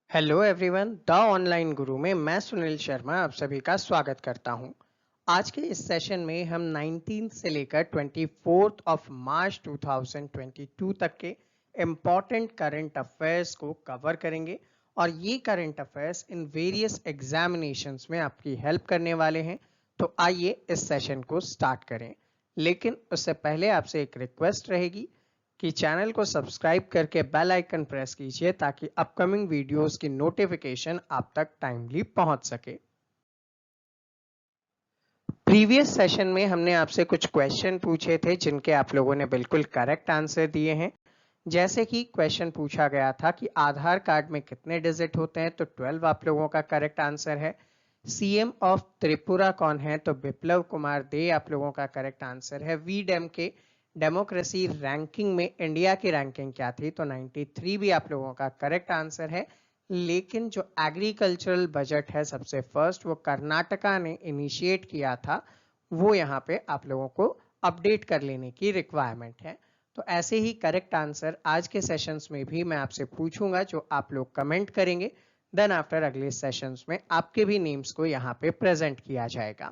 Hello everyone, the online गुरु में मैं सुनील शर्मा आप सभी का स्वागत करता हूं। आज के इस सेशन में हम 19 से लेकर 24 ऑफ मार्च 2022 तक के इम्पॉर्टेंट करंट अफेयर्स को कवर करेंगे और ये current affairs in various examinations में आपकी हेल्प करने वाले हैं। तो आइए इस सेशन को स्टार्ट करें, लेकिन उससे पहले आपसे एक रिक्वेस्ट रहेगी कि चैनल को सब्सक्राइब करके बेल आइकन प्रेस कीजिए ताकि अपकमिंग वीडियोस की नोटिफिकेशन आप तक टाइमली पहुंच सके। प्रीवियस सेशन में हमने आपसे कुछ क्वेश्चन पूछे थे जिनके आप लोगों ने बिल्कुल करेक्ट आंसर दिए हैं। जैसे कि क्वेश्चन पूछा गया था कि आधार कार्ड में कितने डिजिट होते हैं, तो 12 आप लोगों का करेक्ट आंसर है। सीएम ऑफ त्रिपुरा कौन है, तो बिप्लब कुमार दे आप लोगों का करेक्ट आंसर है। वीडेम के डेमोक्रेसी रैंकिंग में इंडिया की रैंकिंग क्या थी, तो 93 भी आप लोगों का करेक्ट आंसर है। लेकिन जो एग्रीकल्चरल बजट है सबसे फर्स्ट वो कर्नाटका ने इनिशिएट किया था, वो यहाँ पे आप लोगों को अपडेट कर लेने की रिक्वायरमेंट है। तो ऐसे ही करेक्ट आंसर आज के सेशंस में भी मैं आपसे पूछूंगा जो आप लोग कमेंट करेंगे। देन आफ्टर अगले सेशंस में आपके भी नेम्स को यहाँ पे प्रेजेंट किया जाएगा।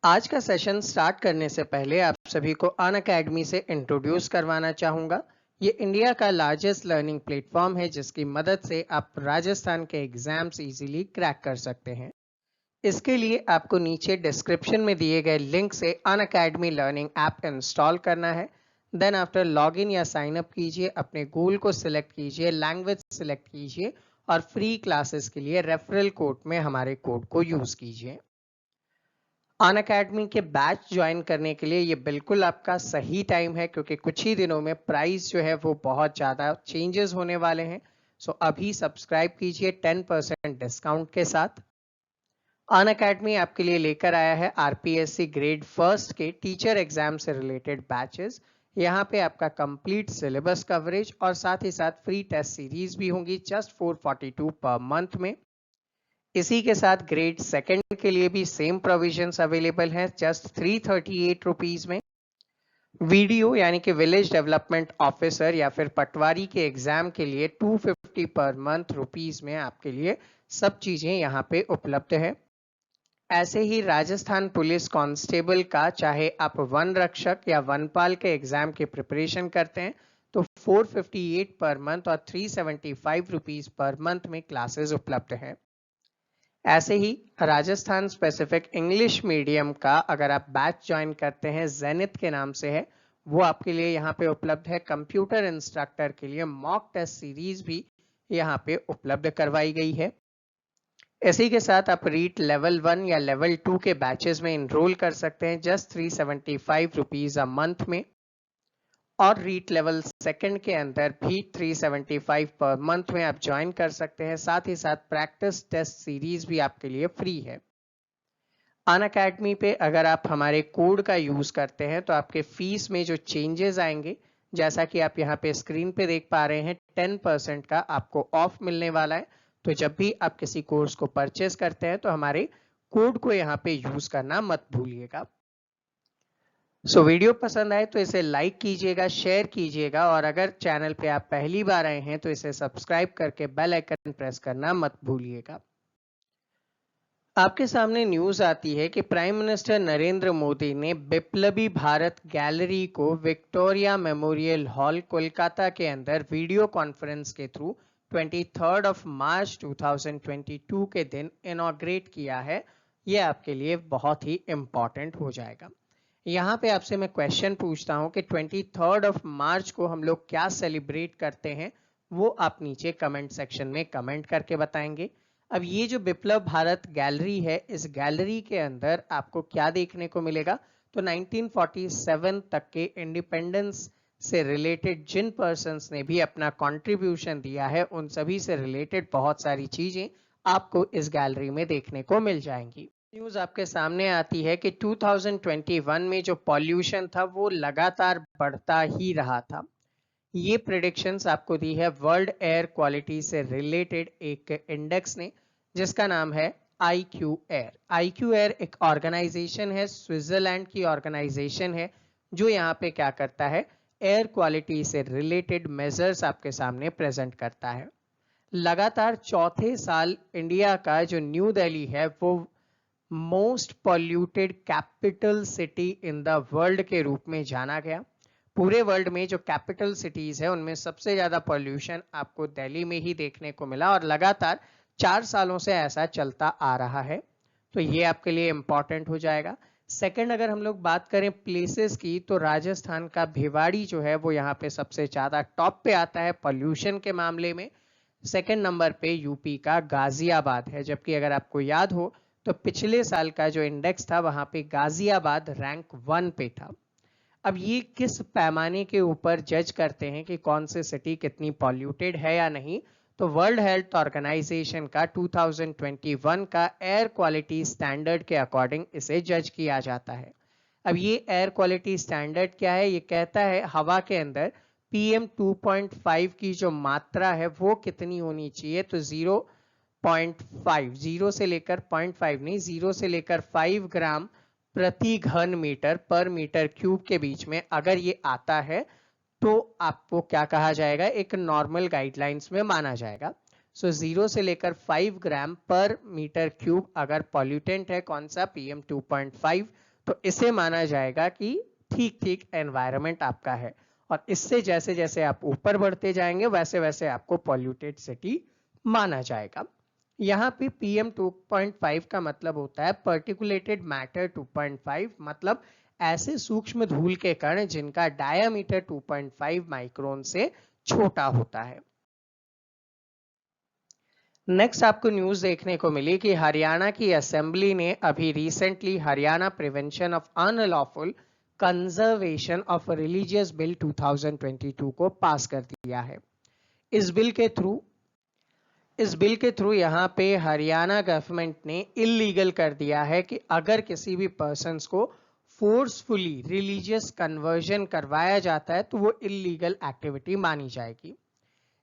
आज का सेशन स्टार्ट करने से पहले आप सभी को अनअकैडमी से इंट्रोड्यूस करवाना चाहूंगा। ये इंडिया का लार्जेस्ट लर्निंग प्लेटफॉर्म है जिसकी मदद से आप राजस्थान के एग्जाम्स इजीली क्रैक कर सकते हैं। इसके लिए आपको नीचे डिस्क्रिप्शन में दिए गए लिंक से अनअकैडमी लर्निंग ऐप इंस्टॉल करना है। देन आफ्टर लॉगिन या साइन अप कीजिए, अपने गोल को सिलेक्ट कीजिए, लैंग्वेज सिलेक्ट कीजिए और फ्री क्लासेस के लिए रेफरल कोड में हमारे कोड को यूज कीजिए। अनअकैडमी के बैच ज्वाइन करने के लिए ये बिल्कुल आपका सही टाइम है, क्योंकि कुछ ही दिनों में प्राइस जो है वो बहुत ज़्यादा चेंजेस होने वाले हैं। सो अभी सब्सक्राइब कीजिए 10% डिस्काउंट के साथ। अनअकैडमी आपके लिए लेकर आया है आरपीएससी ग्रेड फर्स्ट के टीचर एग्जाम से रिलेटेड बैचेस। यहाँ पे आपका कंप्लीट सिलेबस कवरेज और साथ ही साथ फ्री टेस्ट सीरीज भी होंगी जस्ट 442 पर मंथ में। इसी के साथ ग्रेड सेकंड के लिए भी सेम प्रोविजंस अवेलेबल हैं जस्ट 338 रुपीज में। वीडियो यानी कि विलेज डेवलपमेंट ऑफिसर या फिर पटवारी के एग्जाम के लिए 250 पर मंथ रुपीज में आपके लिए सब चीजें यहाँ पे उपलब्ध है। ऐसे ही राजस्थान पुलिस कांस्टेबल का चाहे आप वन रक्षक या वनपाल के एग्जाम की प्रिपरेशन करते हैं तो 458 पर मंथ और 375 रुपीज पर मंथ में क्लासेस उपलब्ध है। ऐसे ही राजस्थान स्पेसिफिक इंग्लिश मीडियम का अगर आप बैच ज्वाइन करते हैं, जेनिथ के नाम से है, वो आपके लिए यहाँ पे उपलब्ध है। कंप्यूटर इंस्ट्रक्टर के लिए मॉक टेस्ट सीरीज भी यहाँ पे उपलब्ध करवाई गई है। इसी के साथ आप रीट लेवल 1 या लेवल 2 के बैचेस में इनरोल कर सकते हैं जस्ट 375 रुपीज अ मंथ में। और रीट लेवल सेकंड के अंदर भी 375 पर मंथ में आप ज्वाइन कर सकते हैं। साथ ही साथ प्रैक्टिस टेस्ट सीरीज भी आपके लिए फ्री है। अनअकैडमी पे अगर आप हमारे कोड का यूज करते हैं तो आपके फीस में जो चेंजेस आएंगे, जैसा कि आप यहाँ पे स्क्रीन पे देख पा रहे हैं, 10% का आपको ऑफ मिलने वाला है। तो जब भी आप किसी कोर्स को परचेस करते हैं तो हमारे कोड को यहाँ पे यूज करना मत भूलिएगा। वीडियो पसंद आए तो इसे लाइक कीजिएगा, शेयर कीजिएगा और अगर चैनल पे आप पहली बार आए हैं तो इसे सब्सक्राइब करके बेल आइकन प्रेस करना मत भूलिएगा। आपके सामने न्यूज आती है कि प्राइम मिनिस्टर नरेंद्र मोदी ने बिप्लबी भारत गैलरी को विक्टोरिया मेमोरियल हॉल कोलकाता के अंदर वीडियो कॉन्फ्रेंस के थ्रू 23 ऑफ मार्च 2022 के दिन इनॉग्रेट किया है। यह आपके लिए बहुत ही इंपॉर्टेंट हो जाएगा। यहाँ पे आपसे मैं क्वेश्चन पूछता हूँ कि 23 ऑफ मार्च को हम लोग क्या सेलिब्रेट करते हैं, वो आप नीचे कमेंट सेक्शन में कमेंट करके बताएंगे। अब ये जो बिप्लब भारत गैलरी है, इस गैलरी के अंदर आपको क्या देखने को मिलेगा, तो 1947 तक के इंडिपेंडेंस से रिलेटेड जिन पर्सन्स ने भी अपना कंट्रीब्यूशन दिया है उन सभी से रिलेटेड बहुत सारी चीजें आपको इस गैलरी में देखने को मिल जाएंगी। न्यूज आपके सामने आती है कि 2021 में जो पॉल्यूशन था वो लगातार बढ़ता ही रहा था। ये प्रिडिक्शंस आपको दी है वर्ल्ड एयर क्वालिटी से रिलेटेड एक इंडेक्स ने, जिसका नाम है IQ एयर। IQ एयर एक ऑर्गेनाइजेशन है, स्विट्जरलैंड की ऑर्गेनाइजेशन है, जो यहाँ पे क्या करता है, एयर क्वालिटी से रिलेटेड मेजर्स आपके सामने प्रेजेंट करता है। लगातार चौथे साल इंडिया का जो न्यू दिल्ली है वो most polluted capital city in the world के रूप में जाना गया। पूरे वर्ल्ड में जो कैपिटल सिटीज है उनमें सबसे ज्यादा पॉल्यूशन आपको दिल्ली में ही देखने को मिला और लगातार 4 सालों से ऐसा चलता आ रहा है, तो ये आपके लिए इंपॉर्टेंट हो जाएगा। सेकंड, अगर हम लोग बात करें प्लेसेस की, तो राजस्थान का भिवाड़ी जो है वो यहाँ पे सबसे ज्यादा टॉप पे आता है पॉल्यूशन के मामले में। सेकंड नंबर पे यूपी का गाजियाबाद है, जबकि अगर आपको याद हो तो पिछले साल का जो इंडेक्स था वहां पे गाजियाबाद रैंक 1 पे था। अब ये किस पैमाने के ऊपर जज करते हैं कि कौन सी सिटी कितनी पॉल्यूटेड है या नहीं, तो वर्ल्ड हेल्थ ऑर्गेनाइजेशन का 2021 का एयर क्वालिटी स्टैंडर्ड के अकॉर्डिंग इसे जज किया जाता है। अब ये एयर क्वालिटी स्टैंडर्ड क्या है, ये कहता है हवा के अंदर PM 2.5 की जो मात्रा है वो कितनी होनी चाहिए, तो 0.5, 0 से लेकर 0.5 नहीं, 0 से लेकर 5 ग्राम प्रति घन मीटर पर मीटर क्यूब के बीच में अगर ये आता है तो आपको क्या कहा जाएगा, एक नॉर्मल गाइडलाइंस में माना जाएगा। सो 0 से लेकर 5 ग्राम पर मीटर क्यूब अगर पॉल्यूटेंट है कौन सा, PM 2.5, तो इसे माना जाएगा कि ठीक ठीक एनवायरनमेंट आपका है। और इससे जैसे जैसे आप ऊपर बढ़ते जाएंगे वैसे वैसे आपको पॉल्यूटेड सिटी माना जाएगा। यहाँ पे PM 2.5 का मतलब होता है पर्टिकुलेटेड मैटर 2.5, मतलब ऐसे सूक्ष्म धूल के कण जिनका डायमीटर 2.5 माइक्रोन से छोटा होता है। नेक्स्ट आपको न्यूज देखने को मिली कि हरियाणा की असेंबली ने अभी recently Haryana prevention of unlawful conservation of religious bill 2022 को पास कर दिया है। इस बिल के थ्रू यहाँ पे हरियाणा गवर्नमेंट ने इलीगल कर दिया है कि अगर किसी भी पर्सन्स को फोर्सफुली रिलीजियस कन्वर्जन करवाया जाता है तो वो इलीगल एक्टिविटी मानी जाएगी।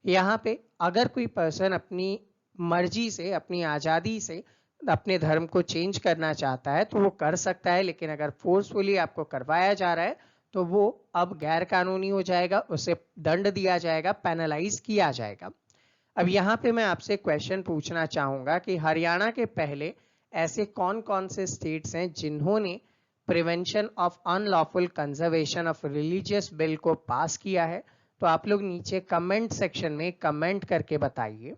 यहाँ पे अगर कोई पर्सन अपनी मर्जी से, अपनी आज़ादी से अपने धर्म को चेंज करना चाहता है तो वो कर सकता है, लेकिन अगर फोर्सफुली आपको करवाया जा रहा है तो वो अब गैर कानूनी हो जाएगा, उसे दंड दिया जाएगा, पेनलाइज किया जाएगा। अब यहाँ पे मैं आपसे क्वेश्चन पूछना चाहूंगा कि हरियाणा के पहले ऐसे कौन कौन से स्टेट्स हैं जिन्होंने prevention of unlawful conservation of religious bill को पास किया है, तो आप लोग नीचे कमेंट सेक्शन में कमेंट करके बताइए।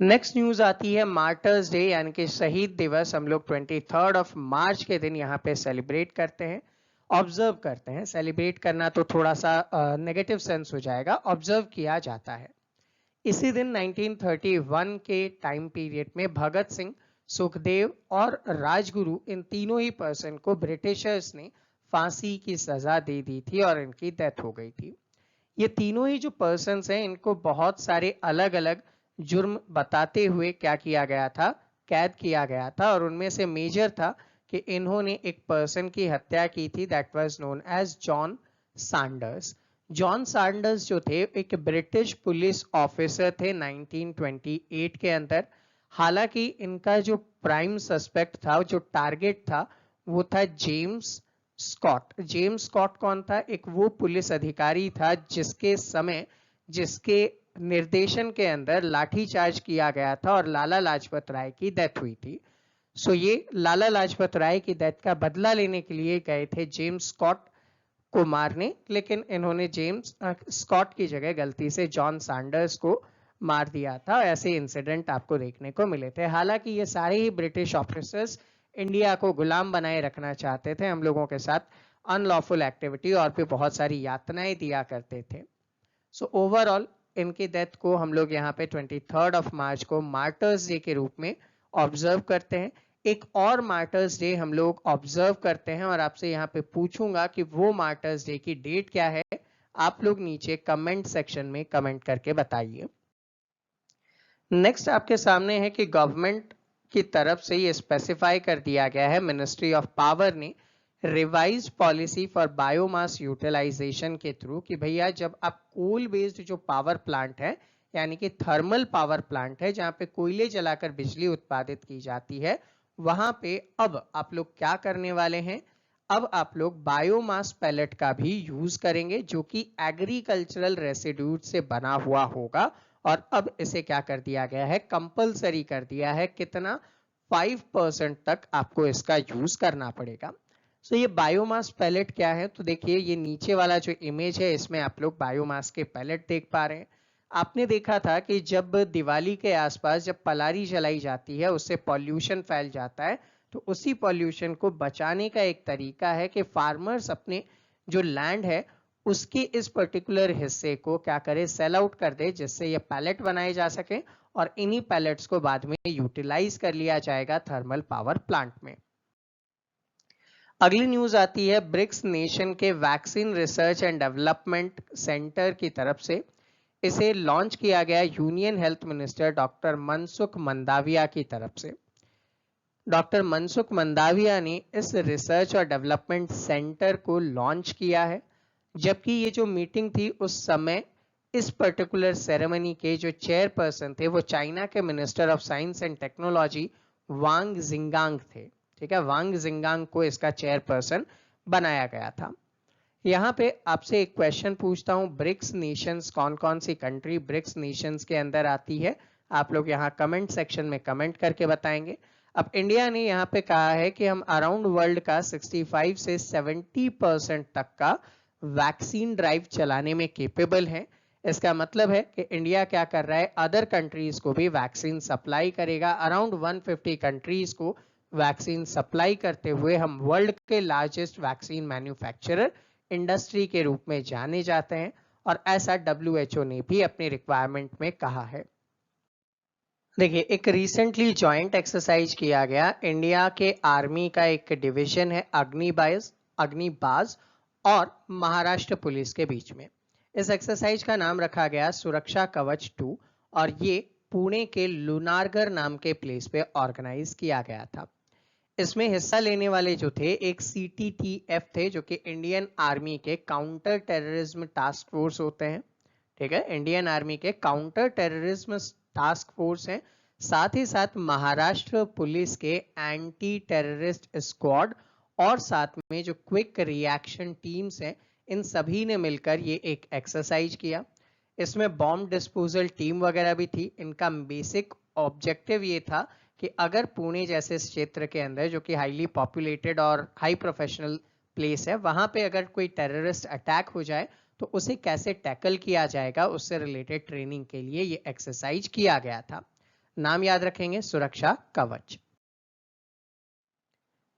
नेक्स्ट न्यूज आती है मार्टर्स डे यानी कि शहीद दिवस। हम लोग 23 मार्च के दिन यहाँ पे सेलिब्रेट करते हैं, ऑब्जर्व करते हैं। सेलिब्रेट करना तो थोड़ा सा नेगेटिव सेंस हो जाएगा, ऑब्जर्व किया जाता है। इसी दिन 1931 के टाइम पीरियड में भगत सिंह, सुखदेव और राजगुरु, इन तीनों ही पर्सन को ब्रिटिशर्स ने फांसी की सजा दे दी थी और इनकी डेथ हो गई थी। ये तीनों ही जो पर्सन्स हैं इनको बहुत सारे अलग अलग जुर्म बताते हुए क्या किया गया था, कैद किया गया था, और उनमें से मेजर था कि इन्होंने एक पर्सन की हत्या की थी, that was known as John Saunders. John Saunders जो थे एक ब्रिटिश पुलिस ऑफिसर थे 1928 के अंदर। हालांकि इनका जो प्राइम सस्पेक्ट था, जो टारगेट था, वो था जेम्स स्कॉट। जेम्स स्कॉट कौन था, एक वो पुलिस अधिकारी था जिसके निर्देशन के अंदर लाठीचार्ज किया गया था और लाला लाजपत राय की डेथ हुई थी। सो ये लाला लाजपत राय की डेथ का बदला लेने के लिए गए थे जेम्स स्कॉट को मारने, लेकिन इन्होंने जेम्स स्कॉट की जगह गलती से जॉन सैंडर्स को मार दिया था। ऐसे इंसिडेंट आपको देखने को मिले थे। हालांकि ये सारे ही ब्रिटिश ऑफिसर्स इंडिया को गुलाम बनाए रखना चाहते थे, हम लोगों के साथ अनलॉफुल एक्टिविटी और भी बहुत सारी यातनाएं दिया करते थे। सो ओवरऑल इनकी डेथ को हम लोग यहाँ पे 23 मार्च को मार्टर्स डे के रूप में ऑब्जर्व करते हैं। एक और मार्टर्स डे हम लोग ऑब्जर्व करते हैं और आपसे यहाँ पे पूछूंगा कि वो मार्टर्स डे की डेट क्या है। आप लोग नीचे कमेंट सेक्शन में कमेंट करके बताइए। नेक्स्ट आपके सामने है कि गवर्नमेंट की तरफ से ये स्पेसिफाई कर दिया गया है, मिनिस्ट्री ऑफ पावर ने revise policy for biomass utilisation के थ्रू, कि भैया जब आप कोल बेस्ड जो पावर प्लांट है यानी कि थर्मल पावर प्लांट है जहां पे कोयले जलाकर बिजली उत्पादित की जाती है, वहां पे अब आप लोग क्या करने वाले हैं, अब आप लोग बायोमास पैलेट का भी यूज करेंगे जो कि एग्रीकल्चरल रेसिड्यूज से बना हुआ होगा, और अब इसे क्या कर दिया गया है, कंपलसरी कर दिया है। कितना? 5% तक आपको इसका यूज करना पड़ेगा। सो ये बायोमास पैलेट क्या है, तो देखिए ये नीचे वाला जो इमेज है इसमें आप लोग बायोमास के पैलेट देख पा रहे हैं। आपने देखा था कि जब दिवाली के आसपास जब पलारी जलाई जाती है उससे पॉल्यूशन फैल जाता है, तो उसी पॉल्यूशन को बचाने का एक तरीका है कि फार्मर्स अपने जो लैंड है उसके इस पर्टिकुलर हिस्से को क्या करे, सेल आउट कर दे, जिससे ये पैलेट बनाए जा सके और इन्हीं पैलेट्स को बाद में यूटिलाइज कर लिया जाएगा थर्मल पावर प्लांट में। अगली न्यूज आती है ब्रिक्स नेशन के vaccine research and development centre की तरफ से। इसे लॉन्च किया गया union health minister doctor Mansukh Mandaviya की तरफ से। डॉक्टर मनसुख मंदाविया ने इस रिसर्च और डेवलपमेंट सेंटर को लॉन्च किया है, जबकि ये जो मीटिंग थी उस समय इस पर्टिकुलर सेरेमनी के जो चेयरपर्सन थे वो चाइना के minister of science and technology Wang Jingang थे। ठीक है, वांग जिंगांग को इसका चेयरपर्सन बनाया गया था। यहाँ पे आपसे एक क्वेश्चन पूछता हूँ, ब्रिक्स नेशंस कौन कौन सी कंट्री ब्रिक्स नेशंस के अंदर आती है? आप लोग यहाँ कमेंट सेक्शन में कमेंट करके बताएंगे। अब इंडिया ने यहाँ पे कहा है कि हम अराउंड वर्ल्ड का 65 से 70% तक का वैक्सीन ड्राइव चलाने में केपेबल है। इसका मतलब है कि इंडिया क्या कर रहा है, अदर कंट्रीज को भी वैक्सीन सप्लाई करेगा। अराउंड 150 कंट्रीज को वैक्सीन सप्लाई करते हुए हम वर्ल्ड के लार्जेस्ट वैक्सीन मैन्युफैक्चरर इंडस्ट्री के रूप में जाने जाते हैं, और ऐसा WHO ने भी अपनी रिक्वायरमेंट में कहा है। देखिए, एक रिसेंटली जॉइंट एक्सरसाइज किया गया, इंडिया के आर्मी का एक डिवीजन है अग्निबाज और महाराष्ट्र पुलिस के बीच में। इस एक्सरसाइज का नाम रखा गया सुरक्षा कवच 2, और ये पुणे के लुनारगर नाम के प्लेस पे ऑर्गेनाइज किया गया था। इसमें हिस्सा लेने वाले जो थे एक CTTF थे, जो कि इंडियन आर्मी के काउंटर टेररिज्म टास्क फोर्स होते हैं। ठीक है, इंडियन आर्मी के काउंटर टेररिज्म टास्क फोर्स हैं। साथ ही साथ महाराष्ट्र पुलिस के एंटी टेररिस्ट स्क्वाड और साथ में जो क्विक रिएक्शन टीम्स हैं, इन सभी ने मिलकर ये एक एक्सरसाइज किया। इसमें बॉम्ब डिस्पोजल टीम वगैरह भी थी। इनका बेसिक ऑब्जेक्टिव ये था कि अगर पुणे जैसे क्षेत्र के अंदर जो कि हाईली पॉपुलेटेड और हाई प्रोफेशनल प्लेस है, वहां पे अगर कोई टेररिस्ट अटैक हो जाए तो उसे कैसे टैकल किया जाएगा, उससे रिलेटेड ट्रेनिंग के लिए ये एक्सरसाइज किया गया था। नाम याद रखेंगे, सुरक्षा कवच।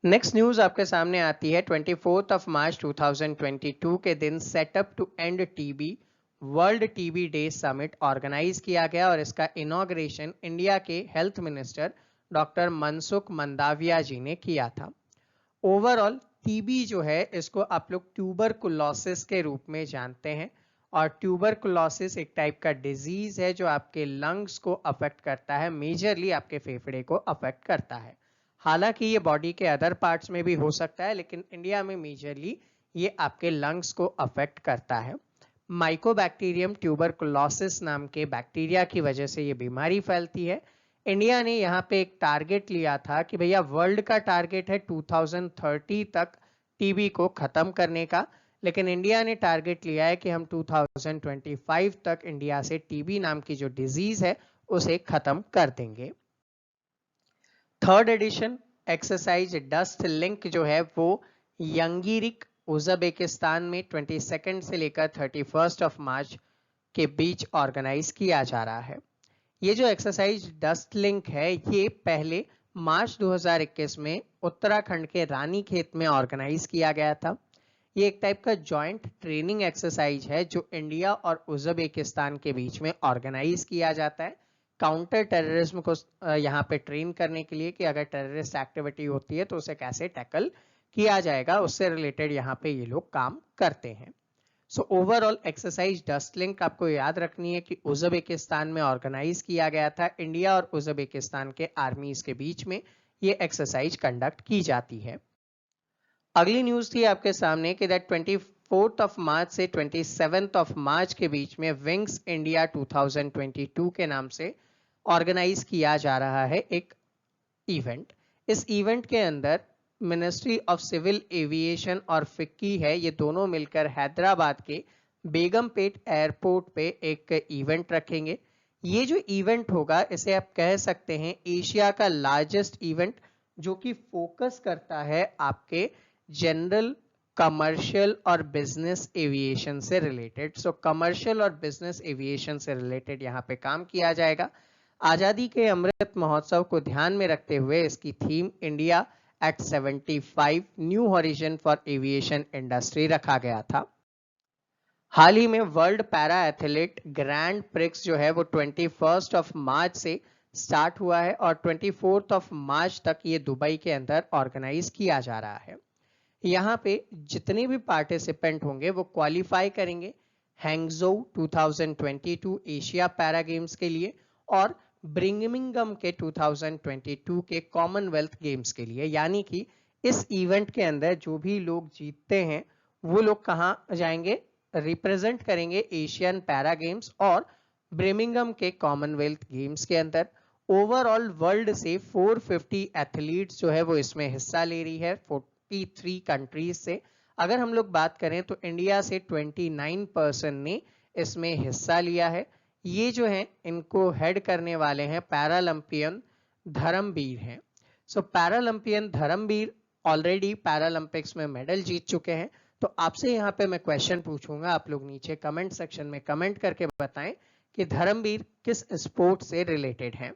नेक्स्ट न्यूज आपके सामने आती है 24 मार्च 2022 के दिन setup to end TB world TB day summit organise किया गया, और इसका इनॉग्रेशन इंडिया के health minister doctor Mansukh Mandaviya ji ने किया था। ओवरऑल टीबी जो है इसको आप लोग ट्यूबरकुलोसिस के रूप में जानते हैं, और ट्यूबरकुलोसिस एक टाइप का डिजीज है जो आपके लंग्स को अफेक्ट करता है, मेजरली आपके फेफड़े को अफेक्ट करता है। हालांकि ये बॉडी के अदर पार्ट्स में भी हो सकता है, लेकिन इंडिया में मेजरली ये आपके लंग्स को अफेक्ट करता है। माइकोबैक्टीरियम ट्यूबरकुलोसिस नाम के बैक्टीरिया की वजह से ये बीमारी फैलती है। इंडिया ने यहाँ पे एक टारगेट लिया था कि भैया वर्ल्ड का टारगेट है 2030 तक टीबी को खत्म करने का, लेकिन इंडिया ने टारगेट लिया है कि हम 2025 तक इंडिया से टीबी नाम की जो डिजीज है उसे खत्म कर देंगे। Third edition exercise dust link जो है वो यंगीरिक उज़्बेकिस्तान में 22 से लेकर 31 मार्च के बीच ऑर्गेनाइज किया जा रहा है। ये जो एक्सरसाइज डस्ट लिंक है ये पहले मार्च 2021 में उत्तराखंड के रानीखेत में ऑर्गेनाइज किया गया था। ये एक टाइप का जॉइंट ट्रेनिंग एक्सरसाइज है जो इंडिया और उज़्बेकिस्तान के बीच में ऑर्गेनाइज किया जाता है काउंटर टेररिज्म को यहाँ पे ट्रेन करने के लिए कि अगर टेररिस्ट एक्टिविटी होती है तो उसे कैसे टैकल किया जाएगा, उससे रिलेटेड यहाँ पे ये लोग काम करते हैं। So overall exercise dust link आपको याद रखनी है कि उज़्बेकिस्तान में ऑर्गेनाइज किया गया था। इंडिया और उज़्बेकिस्तान के आर्मीज के बीच में ये एक्सरसाइज कंडक्ट की जाती है। अगली न्यूज थी आपके सामने कि दैट 24 मार्च से 27 मार्च के बीच में विंग्स इंडिया 2022 के नाम से ऑर्गेनाइज किया जा रहा है एक इवेंट। इस इवेंट के अंदर मिनिस्ट्री ऑफ सिविल एविएशन और फिक्की है, ये दोनों मिलकर हैदराबाद के बेगमपेट एयरपोर्ट पे एक इवेंट रखेंगे। ये जो इवेंट होगा इसे आप कह सकते हैं एशिया का लार्जेस्ट इवेंट, जो कि फोकस करता है आपके जनरल कमर्शियल और बिजनेस एविएशन से रिलेटेड। सो कमर्शियल और बिजनेस एविएशन से रिलेटेड यहाँ पे काम किया जाएगा। आजादी के अमृत महोत्सव को ध्यान में रखते हुए इसकी theme India at 75 new horizon for aviation industry रखा गया था। हाल ही में world para athlete grand prix जो है वो 21 ऑफ मार्च से स्टार्ट हुआ है और 24 ऑफ मार्च तक ये दुबई के अंदर ऑर्गेनाइज किया जा रहा है। यहाँ पे जितने भी पार्टिसिपेंट होंगे वो क्वालिफाई करेंगे हैंगजो 2022 एशिया पैरा गेम्स के लिए और ब्रिंगमिंगम के 2022 के कॉमनवेल्थ गेम्स के लिए। यानी कि इस इवेंट के अंदर जो भी लोग जीतते हैं वो लोग कहाँ जाएंगे, रिप्रेजेंट करेंगे एशियन पैरा गेम्स और ब्रिमिंगम के कॉमनवेल्थ गेम्स के अंदर। ओवरऑल वर्ल्ड से 450 एथलीट्स जो है वो इसमें हिस्सा ले रही है 43 कंट्रीज से। अगर हम लोग बात करें तो इंडिया से 29 पर्सन ने इसमें हिस्सा लिया है। ये जो है इनको हेड करने वाले हैं पैरालंपियन धर्मवीर हैं। सो पैरालंपियन धर्मवीर ऑलरेडी पैरालंपिक्स में मेडल जीत चुके हैं। तो आपसे यहाँ पे मैं क्वेश्चन पूछूंगा, आप लोग नीचे कमेंट सेक्शन में कमेंट करके बताएं कि धर्मवीर किस स्पोर्ट से रिलेटेड हैं।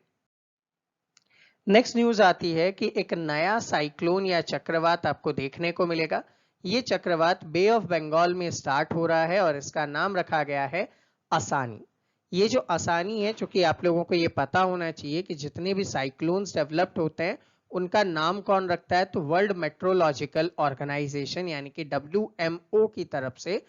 नेक्स्ट न्यूज आती है कि एक नया साइक्लोन या चक्रवात आपको देखने को मिलेगा। ये चक्रवात बे ऑफ बंगाल में स्टार्ट हो रहा है और इसका नाम रखा गया है असानी। ये जो असानी है, चूंकि आप लोगों को ये पता होना चाहिए कि जितने भी साइक्लोन्स डेवलप्ड होते हैं उनका नाम कौन रखता है, तो वर्ल्ड मेट्रोलॉजिकल ऑर्गेनाइजेशन यानी कि WMO की तरफ से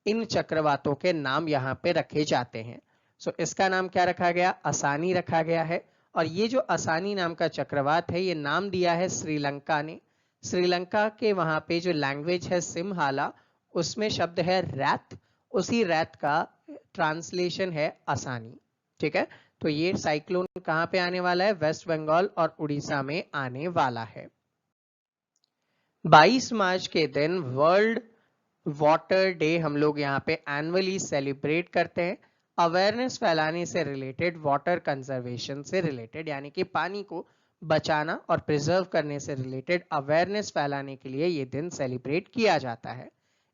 इन चक्रवातों के नाम यहाँ पे रखे जाते हैं। सो इसका नाम क्या रखा गया, असानी रखा गया है। और ये जो असानी नाम का चक्रवात है ये नाम दिया है श्रीलंका ने। श्रीलंका के वहां पे जो लैंग्वेज है सिमहाला, उसमें शब्द है रैत, उसी रैत का ट्रांसलेशन है असानी। ठीक है, तो ये साइक्लोन कहां पे आने वाला है, वेस्ट बंगाल और उड़ीसा में आने वाला है। 22 मार्च के दिन वर्ल्ड वाटर डे हम लोग यहाँ पे एनुअली सेलिब्रेट करते हैं। अवेयरनेस फैलाने से रिलेटेड, वाटर कंजर्वेशन से रिलेटेड, यानी कि पानी को बचाना और प्रिजर्व करने से रिलेटेड अवेयरनेस फैलाने के लिए ये दिन सेलिब्रेट किया जाता है।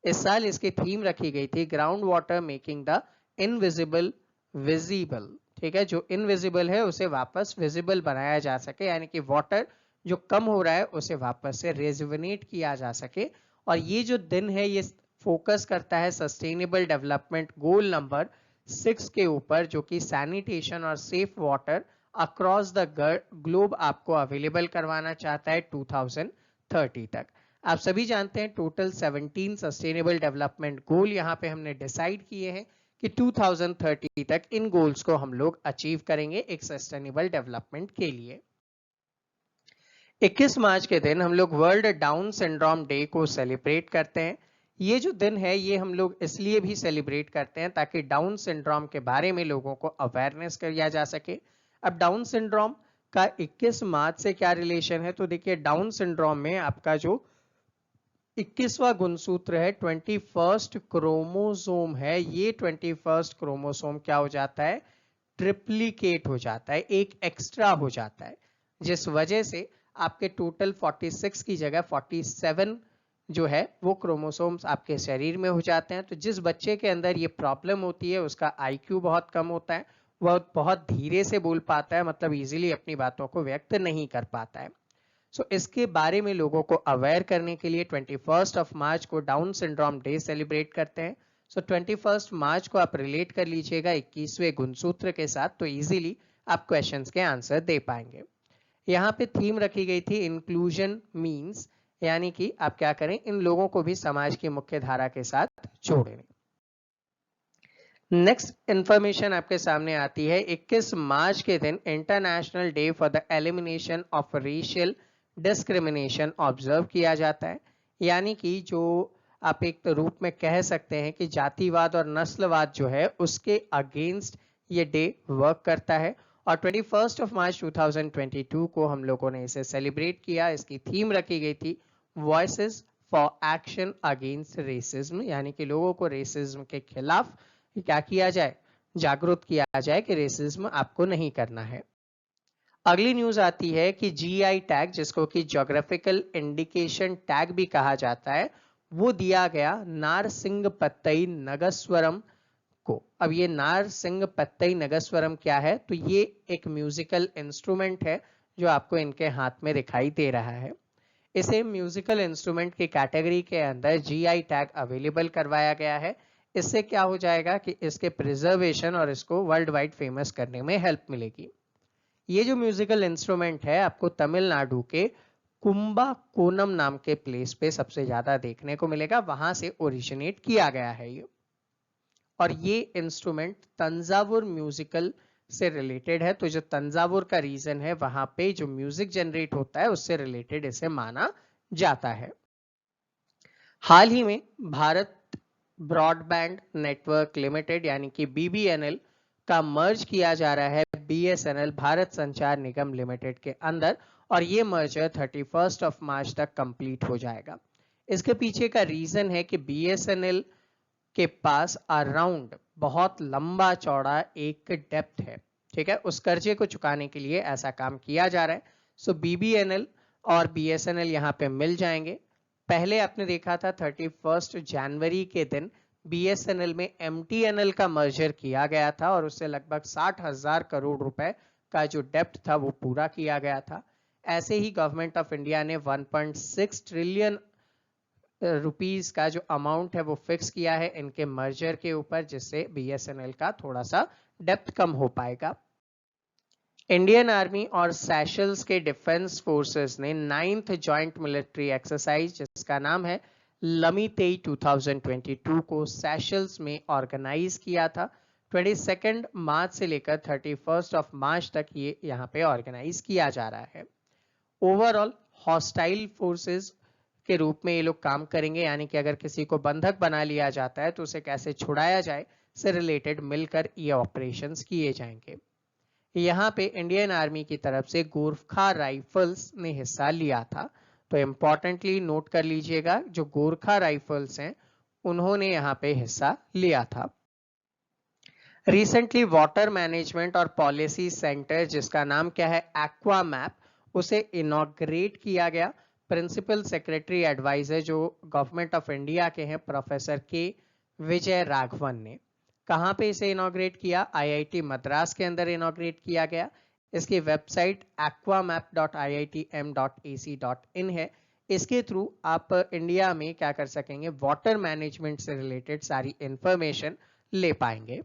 इस साल इसकी थीम रखी गई थी ground water making the invisible visible. ठीक है, जो इनविजिबल है उसे वापस विजिबल बनाया जा सके, यानी कि वाटर जो कम हो रहा है उसे वापस से रेजुविनेट किया जा सके। और ये जो दिन है ये फोकस करता है सस्टेनेबल डेवलपमेंट गोल नंबर 6 के ऊपर, जो कि सैनिटेशन और safe water across the globe आपको अवेलेबल करवाना चाहता है 2030 तक। आप सभी जानते हैं टोटल 17 सस्टेनेबल डेवलपमेंट गोल यहाँ पे हमने डिसाइड किए हैं कि 2030 तक इन गोल्स को हम लोग अचीव करेंगे एक सस्टेनेबल डेवलपमेंट के लिए। 21 मार्च के दिन हम लोग वर्ल्ड डाउन सिंड्रोम डे को सेलिब्रेट करते हैं। ये जो दिन है ये हम लोग इसलिए भी सेलिब्रेट करते हैं ताकि डाउन सिंड्रोम के बारे में लोगों को अवेयरनेस किया जा सके। अब डाउन सिंड्रोम का 21 मार्च से क्या रिलेशन है, तो देखिए डाउन सिंड्रोम में आपका जो 21वां गुणसूत्र है 21st क्रोमोसोम है, ये 21st क्रोमोसोम क्या हो जाता है, ट्रिप्लीकेट हो जाता है, एक एक्स्ट्रा हो जाता है, जिस वजह से आपके टोटल 46 की जगह 47 जो है वो क्रोमोसोम्स आपके शरीर में हो जाते हैं। तो जिस बच्चे के अंदर ये प्रॉब्लम होती है उसका IQ बहुत कम होता है, वह बहुत धीरे से बोल पाता है, मतलब इजीली अपनी बातों को व्यक्त नहीं कर पाता है। सो इसके बारे में लोगों को अवेयर करने के लिए 21 ऑफ मार्च को डाउन सिंड्रोम डे सेलिब्रेट करते हैं। सो 21 मार्च को आप रिलेट कर लीजिएगा 21वें गुणसूत्र के साथ, तो इजीली आप क्वेश्चंस के आंसर दे पाएंगे। यहाँ पे थीम रखी गई थी इंक्लूजन मीन्स, यानी कि आप क्या करें, इन लोगों को भी समाज की मुख्य धारा के साथ जोड़ें। नेक्स्ट इंफॉर्मेशन आपके सामने आती है 21 मार्च के दिन international day for the elimination of racial discrimination observe किया जाता है। यानी कि जो आप एक रूप में कह सकते हैं कि जातिवाद और नस्लवाद जो है उसके अगेंस्ट ये डे वर्क करता है। और 21 ऑफ मार्च 2022 को हम लोगों ने इसे सेलिब्रेट किया। इसकी थीम रखी गई थी voices for action against racism, यानी कि लोगों को रेसिज्म के खिलाफ क्या किया जाए, जागरूक किया जाए कि रेसिज्म आपको नहीं करना है। अगली न्यूज आती है कि जीआई टैग, जिसको कि ज्योग्राफिकल इंडिकेशन टैग भी कहा जाता है, वो दिया गया नारसिंगपत्तई नगस्वरम को। अब ये नारसिंगपत्तई नगस्वरम क्या है, तो ये एक म्यूजिकल इंस्ट्रूमेंट है जो आपको इनके हाथ में दिखाई दे रहा है। इसे म्यूजिकल इंस्ट्रूमेंट की कैटेगरी के अंदर जीआई टैग अवेलेबल करवाया गया है। इससे क्या हो जाएगा कि इसके प्रिजर्वेशन और इसको वर्ल्ड वाइड फेमस करने में हेल्प मिलेगी। ये जो म्यूजिकल इंस्ट्रूमेंट है आपको तमिलनाडु के कुंबाकोनम नाम के प्लेस पे सबसे ज्यादा देखने को मिलेगा, वहां से ओरिजिनेट किया गया है ये। और ये इंस्ट्रूमेंट तंजावुर म्यूजिकल से रिलेटेड है, तो जो तंजावुर का रीजन है वहां पे जो म्यूजिक जनरेट होता है उससे रिलेटेड इसे माना जाता है। हाल ही में भारत ब्रॉडबैंड नेटवर्क लिमिटेड यानी कि BBNL का मर्ज किया जा रहा है BSNL भारत संचार निगम लिमिटेड के अंदर, और ये मर्जर 31 मार्च तक कंप्लीट हो जाएगा। इसके पीछे का रीजन है कि BSNL के पास अराउंड बहुत लंबा चौड़ा एक डेप्थ है, ठीक है, उस कर्जे को चुकाने के लिए ऐसा काम किया जा रहा है। सो BBNL और BSNL यहाँ पे मिल जाएंगे। पहले आपने देखा था 31 जनवरी के दिन BSNL में MTNL का मर्जर किया गया था और उससे लगभग 60,000 करोड़ रुपए का जो डेप्थ था वो पूरा किया गया था। ऐसे ही गवर्नमेंट ऑफ इंडिया ने 1.6 ट्रिलियन रुपीस का जो अमाउंट है वो फिक्स किया है इनके मर्जर के ऊपर, जिससे BSNL का थोड़ा सा डेप्थ कम हो पाएगा। इंडियन आर्मी और सेशल्स के डिफेंस फोर्सेस ने 9th जॉइंट मिलिट्री एक्सरसाइज, जिसका नाम है लमीतेई 2022 को सेशल्स में ऑर्गेनाइज किया था। 22 मार्च से लेकर 31 मार्च तक ये यहाँ पे ऑर्गेनाइज किया जा रहा है। ओवरऑल हॉस्टाइल फोर्सेस के रूप में ये लोग काम करेंगे, यानी कि अगर किसी को बंधक बना लिया जाता है तो उसे कैसे छुड़ाया जाए से रिलेटेड मिलकर ये ऑपरेशंस किए जाएंगे। यहाँ पे इंडियन आर्मी की तरफ से गोरखा राइफल्स ने हिस्सा लिया था, तो इंपॉर्टेंटली नोट कर लीजिएगा जो गोरखा राइफल्स हैं उन्होंने यहाँ पे हिस्सा लिया था। रिसेंटली वाटर मैनेजमेंट और पॉलिसी सेंटर, जिसका नाम क्या है एक्वा मैप, उसे इनॉग्रेट किया गया। प्रिंसिपल सेक्रेटरी एडवाइजर जो गवर्नमेंट ऑफ इंडिया के हैं प्रोफेसर के विजय राघवन ने। कहाँ पे इसे इनॉग्रेट किया, IIT मद्रास के अंदर इनॉग्रेट किया गया। इसकी वेबसाइट aquamap.iitm.ac.in है। इसके थ्रू आप इंडिया में क्या कर सकेंगे, वाटर मैनेजमेंट से रिलेटेड सारी इंफॉर्मेशन ले पाएंगे।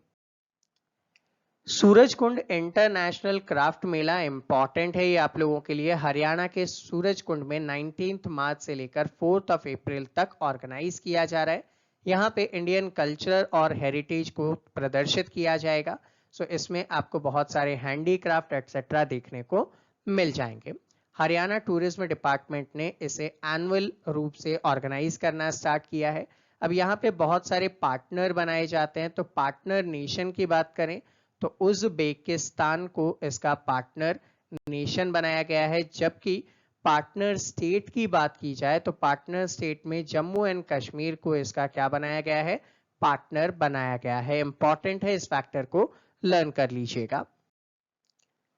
सूरजकुंड इंटरनेशनल क्राफ्ट मेला इंपॉर्टेंट है ये आप लोगों के लिए। हरियाणा के सूरजकुंड में 19 मार्च से लेकर 4 अप्रैल तक ऑर्गेनाइज किया जा रहा है। यहाँ पे इंडियन कल्चर और हेरिटेज को प्रदर्शित किया जाएगा। सो इसमें आपको बहुत सारे हैंडीक्राफ्ट एक्सेट्रा देखने को मिल जाएंगे। हरियाणा टूरिज्म डिपार्टमेंट ने इसे एनुअल रूप से ऑर्गेनाइज करना स्टार्ट किया है। अब यहाँ पे बहुत सारे पार्टनर बनाए जाते हैं, तो पार्टनर नेशन की बात करें तो उज़्बेकिस्तान को इसका पार्टनर नेशन बनाया गया है, जबकि पार्टनर स्टेट की बात की जाए तो पार्टनर स्टेट में जम्मू एंड कश्मीर को इसका क्या बनाया गया है, पार्टनर बनाया गया है। इंपॉर्टेंट है, इस फैक्टर को लर्न कर लीजिएगा।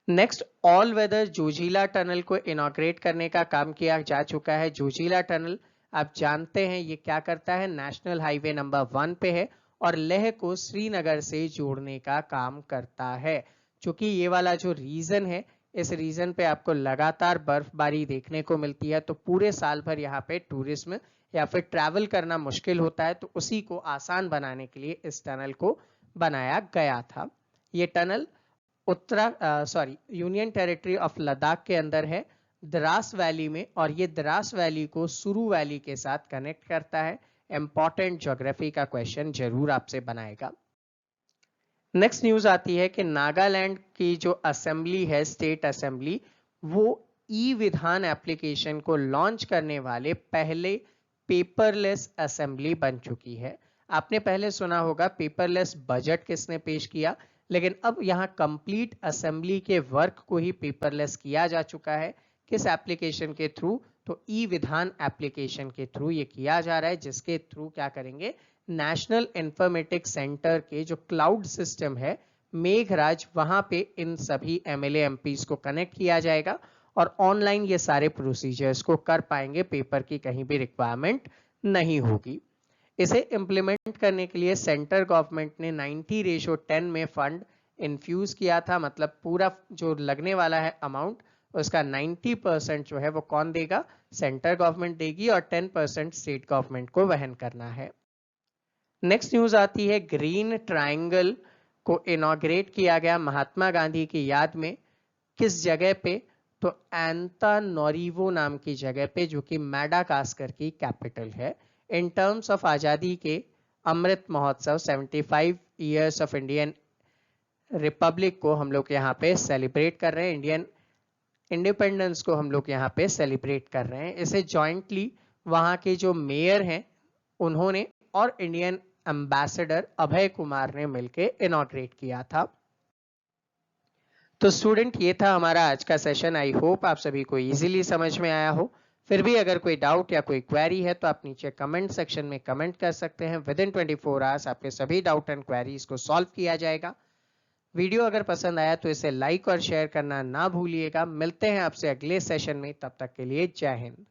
Next, all weather Zojila tunnel को इनॉग्रेट करने का काम किया जा चुका है। जोजिला टनल आप जानते हैं ये क्या करता है, नेशनल हाईवे नंबर 1 पे है और लेह को श्रीनगर से जोड़ने का काम करता है। क्योंकि ये वाला जो रीजन है, इस रीजन पे आपको लगातार बर्फबारी देखने को मिलती है, तो पूरे साल भर यहाँ पे टूरिज्म या फिर ट्रैवल करना मुश्किल होता है, तो उसी को आसान बनाने के लिए इस टनल को बनाया गया था। ये tunnel union territory of Ladakh के अंदर है, द्रास वैली में, और ये द्रास वैली को सुरु वैली के साथ कनेक्ट करता है। इंपॉर्टेंट ज्योग्राफी का क्वेश्चन जरूर आपसे बनाएगा। नेक्स्ट न्यूज आती है कि नागालैंड की जो असेंबली है, स्टेट असेंबली, वो ई विधान एप्लीकेशन को लॉन्च करने वाले पहले पेपरलेस असेंबली बन चुकी है। आपने पहले सुना होगा पेपरलेस बजट किसने पेश किया, लेकिन अब यहाँ कंप्लीट असेंबली के वर्क को ही पेपरलेस किया जा चुका है। किस एप्लीकेशन के थ्रू, तो ई विधान एप्लीकेशन के थ्रू ये किया जा रहा है, जिसके थ्रू क्या करेंगे, नेशनल इंफॉर्मेटिक्स सेंटर के जो क्लाउड सिस्टम है मेघराज, वहां पे इन सभी एमएलए एमपीज को कनेक्ट किया जाएगा और ऑनलाइन ये सारे प्रोसीजर्स को कर पाएंगे, पेपर की कहीं भी रिक्वायरमेंट नहीं होगी। इसे इम्प्लीमेंट करने के लिए सेंट्रल गवर्नमेंट ने 90:10 में फंड इन्फ्यूज किया था, मतलब पूरा जो लगने वाला है अमाउंट उसका 90% जो है वो कौन देगा, सेंट्रल गवर्नमेंट देगी और 10% स्टेट गवर्नमेंट को वहन करना है। नेक्स्ट न्यूज आती है, ग्रीन ट्रायंगल को इनॉग्रेट किया गया महात्मा गांधी की याद में, किस जगह पे, तो एंतानोरिवो नाम की जगह पे, जो कि मैडागास्कर की कैपिटल है। इन टर्म्स ऑफ आजादी के Amrit Mahotsav 75 years of Indian Republic को हम लोग यहाँ पे सेलिब्रेट कर रहे हैं, इंडियन इंडिपेंडेंस को हम लोग यहाँ पे सेलिब्रेट कर रहे हैं। इसे जॉइंटली वहाँ के जो मेयर हैं उन्होंने और इंडियन एम्बेसडर अभय कुमार ने मिलकर इनॉग्रेट किया था। तो स्टूडेंट, ये था हमारा आज का सेशन। आई होप आप सभी को इजीली समझ में आया हो। फिर भी अगर कोई डाउट या कोई क्वेरी है तो आप नीचे कमेंट सेक्शन में कमेंट कर सकते हैं। विद इन 24 आवर्स आपके सभी डाउट एंड क्वेरीज को सॉल्व किया जाएगा। वीडियो अगर पसंद आया तो इसे लाइक और शेयर करना ना भूलिएगा। मिलते हैं आपसे अगले सेशन में, तब तक के लिए जय हिंद।